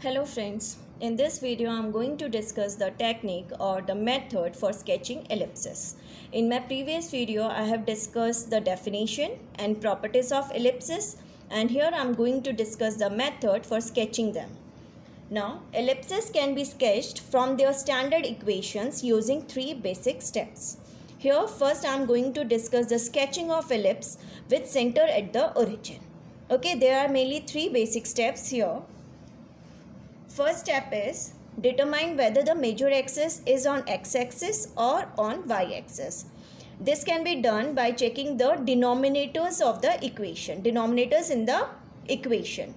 Hello friends, in this video I am going to discuss the technique or the method for sketching ellipses. In my previous video I have discussed the definition and properties of ellipses, and here I am going to discuss the method for sketching them. Now ellipses can be sketched from their standard equations using three basic steps. Here first I am going to discuss the sketching of ellipse with center at the origin. Okay, there are mainly three basic steps here. First step is determine whether the major axis is on x-axis or on y-axis. This can be done by checking the denominators of the equation, denominators in the equation.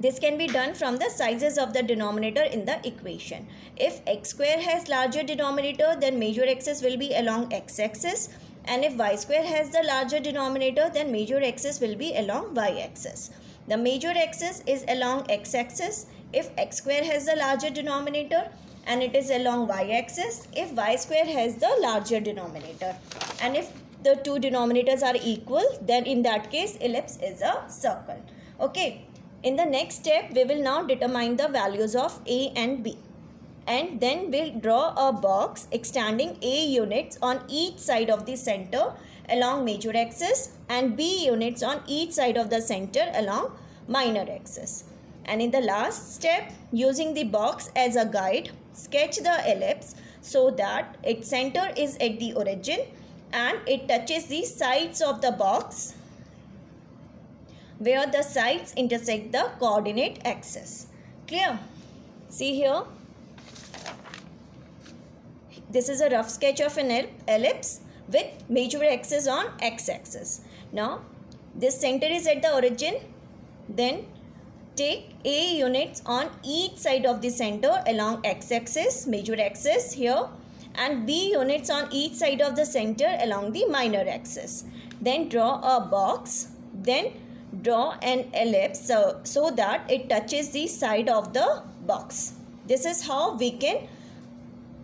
This can be done from the sizes of the denominator in the equation. If x square has larger denominator, then major axis will be along x-axis, and if y square has the larger denominator, then major axis will be along y-axis. The major axis is along x-axis if x square has the larger denominator, and it is along y-axis if y square has the larger denominator. And if the two denominators are equal, then in that case ellipse is a circle. Okay. In the next step, we will now determine the values of a and b. And then we'll draw a box extending a units on each side of the center along major axis and b units on each side of the center along minor axis. And in the last step, using the box as a guide, sketch the ellipse so that its center is at the origin and it touches the sides of the box where the sides intersect the coordinate axis. Clear? See here. This is a rough sketch of an ellipse with major axis on x-axis. Now, this center is at the origin. Then take a units on each side of the center along x-axis, major axis here, and b units on each side of the center along the minor axis. Then draw a box. Then draw an ellipse so that it touches the side of the box. This is how we can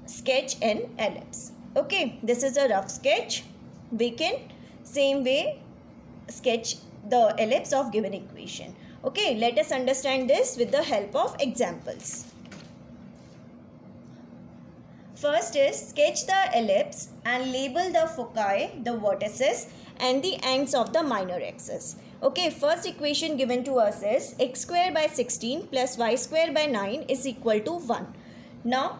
sketch an ellipse. Okay, this is a rough sketch. We can same way sketch the ellipse of given equation. Okay, let us understand this with the help of examples. First is sketch the ellipse and label the foci, the vertices and the ends of the minor axis. Okay, first equation given to us is x square by 16 plus y square by 9 is equal to 1. Now,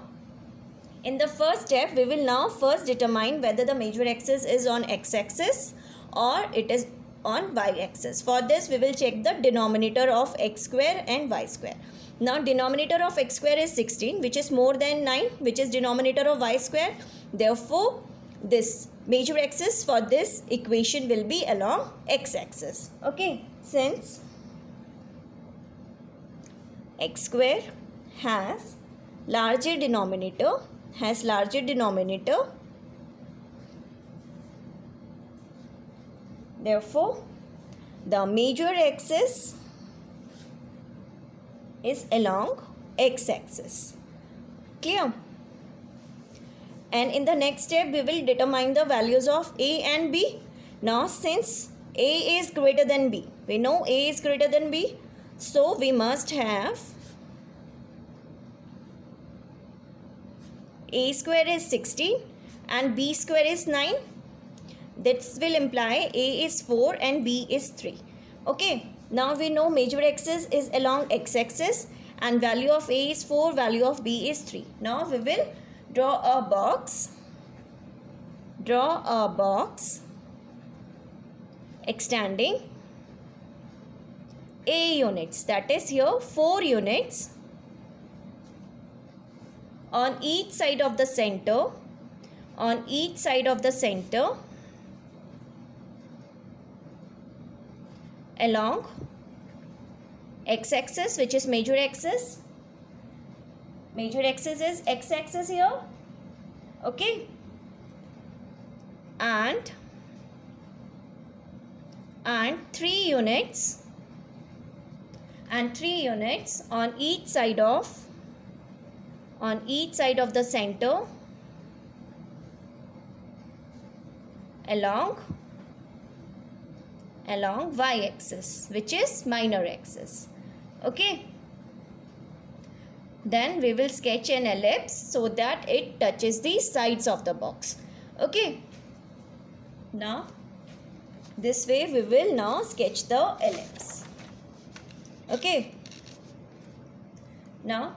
in the first step, we will now first determine whether the major axis is on x-axis or it is on y-axis. For this, we will check the denominator of x square and y square. Now, denominator of x square is 16, which is more than 9, which is denominator of y square. Therefore, this major axis for this equation will be along x-axis. Okay, since x square has larger denominator, therefore the major axis is along x-axis. Clear? And in the next step, we will determine the values of a and b. Now, since a is greater than b, we know a is greater than b, so we must have a square is 16 and b square is 9. This will imply a is 4 and b is 3. Okay, now we know major axis is along x-axis and value of a is 4, value of b is 3. Now we will draw a box extending a units, that is here 4 units on each side of the center, along x-axis, which is major axis. Major axis is x-axis here. Okay. And 3 units on each side of the center along y-axis, which is minor axis. Okay. Then we will sketch an ellipse so that it touches the sides of the box. Okay. Now this way we will now sketch the ellipse. Okay. Now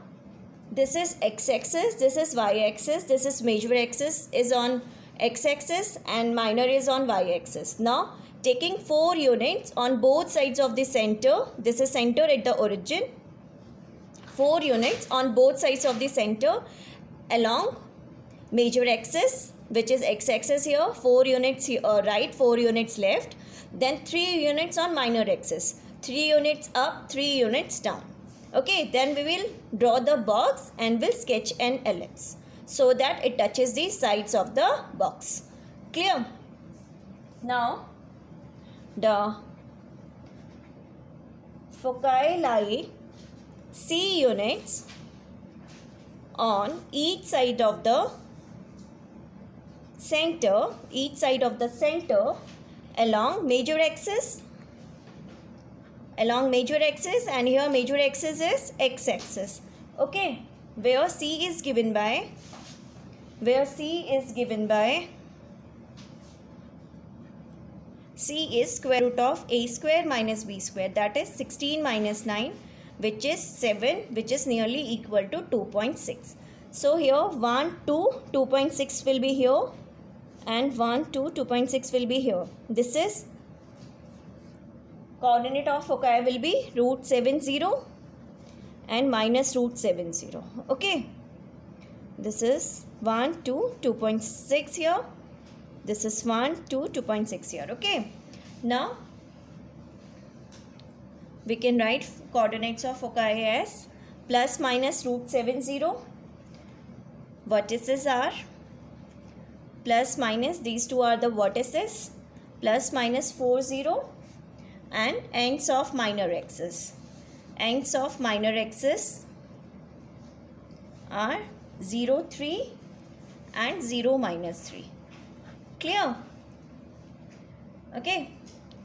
this is x-axis, this is y-axis, this is major axis is on x-axis and minor is on y-axis. Now taking 4 units on both sides of the center, this is center at the origin, 4 units on both sides of the center along major axis, which is x-axis here, 4 units here, right, 4 units left, then 3 units on minor axis, 3 units up, 3 units down. Okay, then we will draw the box and will sketch an ellipse so that it touches the sides of the box. Clear? Now the foci lie C units on each side of the center, along major axis, and here major axis is x-axis. Okay, where C is given by C is square root of a square minus b square, that is 16 minus 9, which is 7, which is nearly equal to 2.6. So here 1, 2, 2.6 will be here, and 1, 2, 2.6 will be here. This is coordinate of foci will be root 70 and minus root 70. Okay, this is 1, 2, 2.6 here. This is 1, 2, 2.6 here. Okay, now we can write coordinates of foci as plus minus root 70. Vertices are plus minus, these two are the vertices, plus minus 40, and ends of minor axis. Ends of minor axis are 0, 3 and 0, minus 3. Clear? Okay,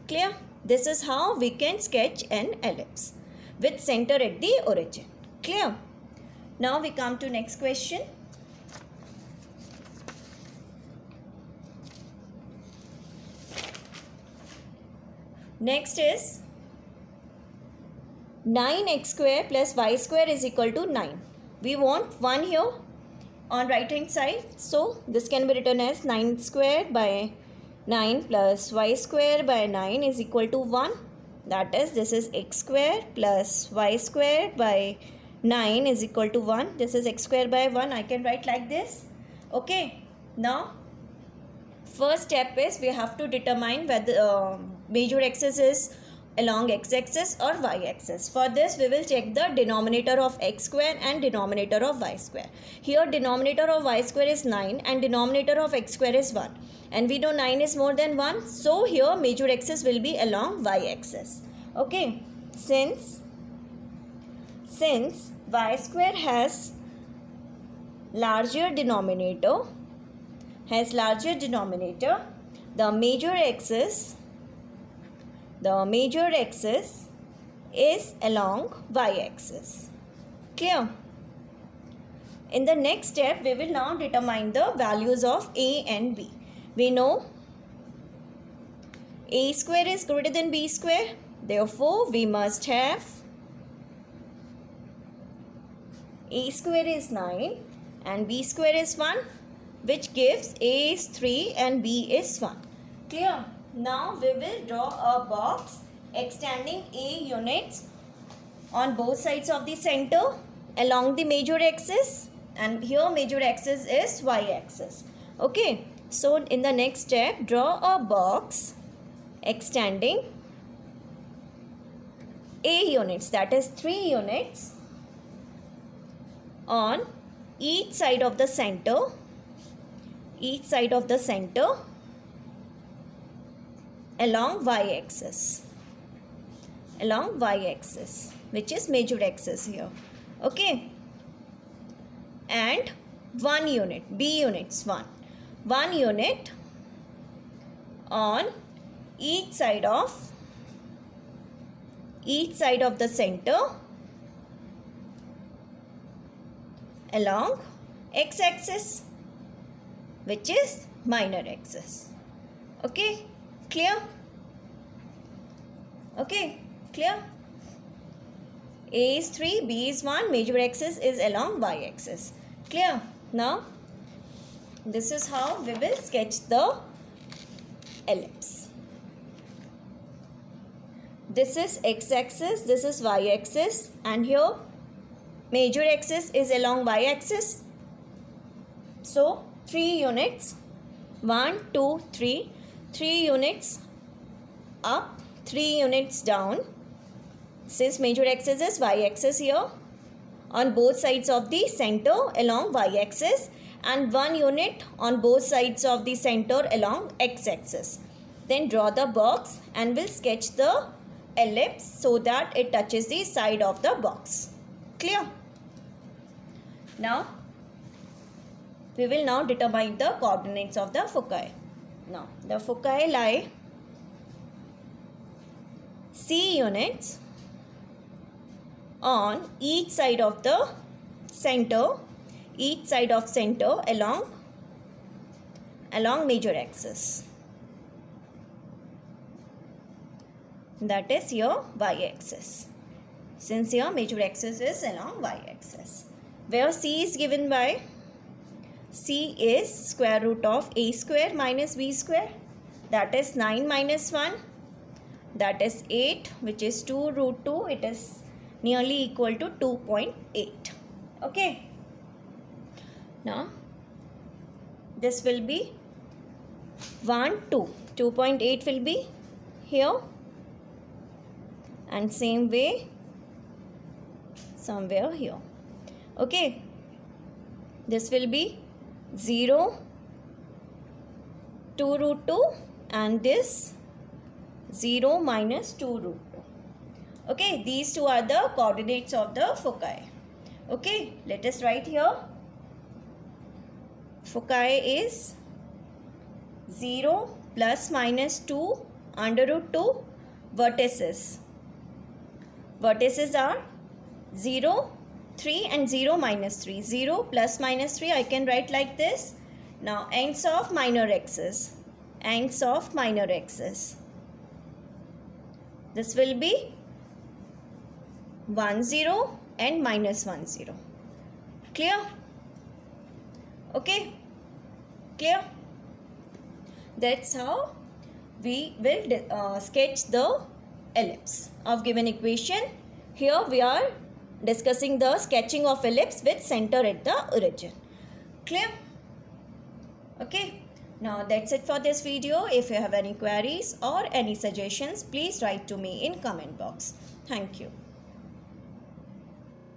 clear? This is how we can sketch an ellipse with center at the origin. Clear? Now we come to next question. Next is 9x square plus y square is equal to 9. We want 1 here on right hand side. So this can be written as 9 square by 9 plus y square by 9 is equal to 1. That is, this is x square plus y square by 9 is equal to 1. This is x square by 1. I can write like this. Okay. Now first step is we have to determine whether major axis is along x-axis or y-axis. For this we will check the denominator of x square and denominator of y square. Here denominator of y square is 9 and denominator of x square is 1. And we know 9 is more than 1. So here major axis will be along y-axis. Okay. Since y square has larger denominator, the major axis is along y-axis. Clear? In the next step, we will now determine the values of a and b. We know a square is greater than b square. Therefore, we must have a square is 9 and b square is 1, which gives a is 3 and b is 1. Clear? Now we will draw a box extending a units on both sides of the center along the major axis, and here major axis is y-axis. Okay, so in the next step, draw a box extending a units, that is 3 units on each side of the center, along y-axis, which is major axis here. Okay, and 1 unit, b units 1 unit on each side of the center along x-axis, which is minor axis. Okay, clear? Okay, clear? A is 3, B is 1, major axis is along y-axis. Clear? Now, this is how we will sketch the ellipse. This is x-axis, this is y-axis, and here major axis is along y-axis. So, 3 units, 1, 2, 3, 3 units up, 3 units down. Since major axis is y-axis here, on both sides of the center along y-axis, and 1 unit on both sides of the center along x-axis. Then draw the box and we'll sketch the ellipse so that it touches the side of the box. Clear? Now, we will now determine the coordinates of the foci. Now, the foci lie C units on each side of the center, along major axis. That is your y-axis. Since your major axis is along y-axis. Where C is given by, C is square root of a square minus b square. That is 9 minus 1. That is 8, which is 2 root 2. It is nearly equal to 2.8. Okay. Now, this will be 1, 2. 2.8 will be here. And same way, somewhere here. Okay. This will be 0, 2 root 2, and this 0 minus 2 root 2. Okay, these two are the coordinates of the foci. Okay, let us write here. Foci is 0 plus minus 2 under root 2 vertices. Vertices are 0, 3 and 0 minus 3. 0 plus minus 3 I can write like this. Now ends of minor axis. Ends of minor axis. This will be 1, 0 and minus 1, 0. Clear? Okay? Clear? That's how we will sketch the ellipse of given equation. Here we are discussing the sketching of ellipse with center at the origin. Clear? Okay. Now that's it for this video. If you have any queries or any suggestions, please write to me in comment box. Thank you.